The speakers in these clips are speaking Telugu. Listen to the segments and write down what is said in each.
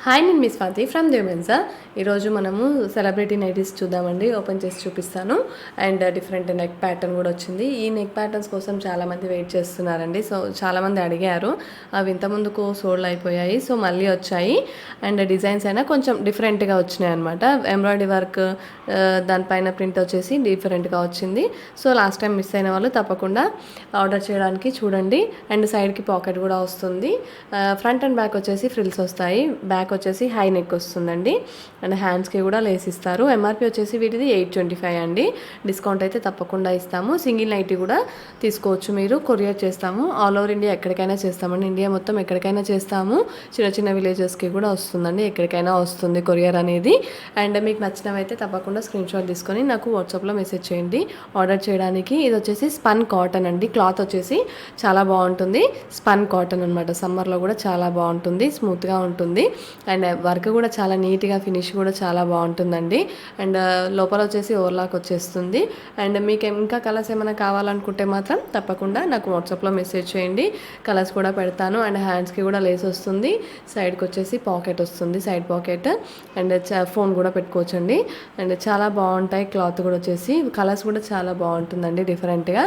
హాయ్, నేను మిస్ స్వాతి ఫ్రమ్ దేవెన్సా. ఈరోజు మనము సెలబ్రిటీ నైటీస్ చూద్దామండి. ఓపెన్ చేసి చూపిస్తాను. అండ్ డిఫరెంట్ నెక్ ప్యాటర్న్ కూడా వచ్చింది. ఈ నెక్ ప్యాటర్న్స్ కోసం చాలామంది వెయిట్ చేస్తున్నారండి. సో చాలామంది అడిగారు. అవి ఇంతకుముందుకు సోల్డ్ అయిపోయాయి, సో మళ్ళీ వచ్చాయి. అండ్ డిజైన్స్ అయినా కొంచెం డిఫరెంట్గా వచ్చినాయి అనమాట. ఎంబ్రాయిడరీ వర్క్, దానిపైన ప్రింట్ వచ్చేసి డిఫరెంట్గా వచ్చింది. సో లాస్ట్ టైం మిస్ అయిన వాళ్ళు తప్పకుండా ఆర్డర్ చేయడానికి చూడండి. అండ్ సైడ్కి పాకెట్ కూడా వస్తుంది. ఫ్రంట్ అండ్ బ్యాక్ వచ్చేసి ఫ్రిల్స్ వస్తాయి. బ్యాక్ వచ్చేసి హై నెక్ వస్తుందండి. అండ్ హ్యాండ్స్కి కూడా లేస్ ఇస్తారు. ఎంఆర్పి వచ్చేసి వీటిది 825 అండి. డిస్కౌంట్ అయితే తప్పకుండా ఇస్తాము. సింగిల్ నైటీ కూడా తీసుకోవచ్చు, మీరు కొరియర్ చేస్తాము. ఆల్ ఓవర్ ఇండియా ఎక్కడికైనా చేస్తామండి. ఇండియా మొత్తం ఎక్కడికైనా చేస్తాము. చిన్న చిన్న విలేజెస్కి కూడా వస్తుందండి. ఎక్కడికైనా వస్తుంది కొరియర్ అనేది. అండ్ మీకు నచ్చినవి అయితే తప్పకుండా స్క్రీన్ షాట్ తీసుకొని నాకు వాట్సాప్లో మెసేజ్ చేయండి ఆర్డర్ చేయడానికి. ఇది వచ్చేసి స్పన్ కాటన్ అండి. క్లాత్ వచ్చేసి చాలా బాగుంటుంది. స్పన్ కాటన్ అనమాట. సమ్మర్లో కూడా చాలా బాగుంటుంది, స్మూత్గా ఉంటుంది. అండ్ వర్క్ కూడా చాలా నీట్గా, ఫినిష్ కూడా చాలా బాగుంటుందండి. అండ్ లోపల వచ్చేసి ఓవర్లాక్ వచ్చేస్తుంది. అండ్ మీకు ఇంకా కలర్స్ ఏమైనా కావాలనుకుంటే మాత్రం తప్పకుండా నాకు వాట్సాప్లో మెసేజ్ చేయండి. కలర్స్ కూడా పెడతాను. అండ్ హ్యాండ్స్కి కూడా లేస్ వస్తుంది. సైడ్కి వచ్చేసి పాకెట్ వస్తుంది, సైడ్ పాకెట్. అండ్ ఫోన్ కూడా పెట్టుకోవచ్చండి. అండ్ చాలా బాగుంటాయి. క్లాత్ కూడా వచ్చేసి కలర్స్ కూడా చాలా బాగుంటుందండి, డిఫరెంట్గా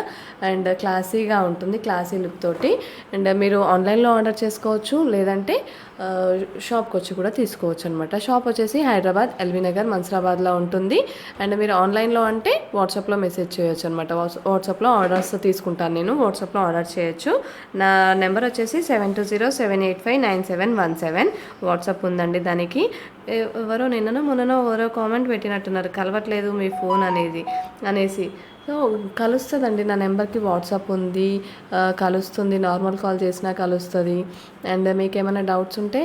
అండ్ క్లాసీగా ఉంటుంది, క్లాసీ లుక్ తోటి. అండ్ మీరు ఆన్లైన్లో ఆర్డర్ చేసుకోవచ్చు, లేదంటే షాప్కి వచ్చి కూడా తీసుకోవచ్చు అనమాట. షాప్ వచ్చేసి హైదరాబాద్, ఎల్బీ నగర్, మన్సరాబాద్లో ఉంటుంది. అండ్ మీరు ఆన్లైన్లో అంటే వాట్సాప్లో మెసేజ్ చేయొచ్చు అనమాట. వాట్సాప్లో ఆర్డర్స్ తీసుకుంటాను నేను. వాట్సాప్లో ఆర్డర్ చేయొచ్చు. నా నెంబర్ వచ్చేసి 7207859717. వాట్సాప్ ఉందండి దానికి. ఎవరో నిన్ననో మొన్ననో ఎవరో కామెంట్ పెట్టినట్టున్నారు, కలవట్లేదు మీ ఫోన్ అనేసి. సో కలుస్తుందండి, నా నెంబర్కి వాట్సాప్ ఉంది, కలుస్తుంది. నార్మల్ కాల్ చేసినా కలుస్తుంది. అండ్ మీకు ఏమైనా డౌట్స్ ఉంటే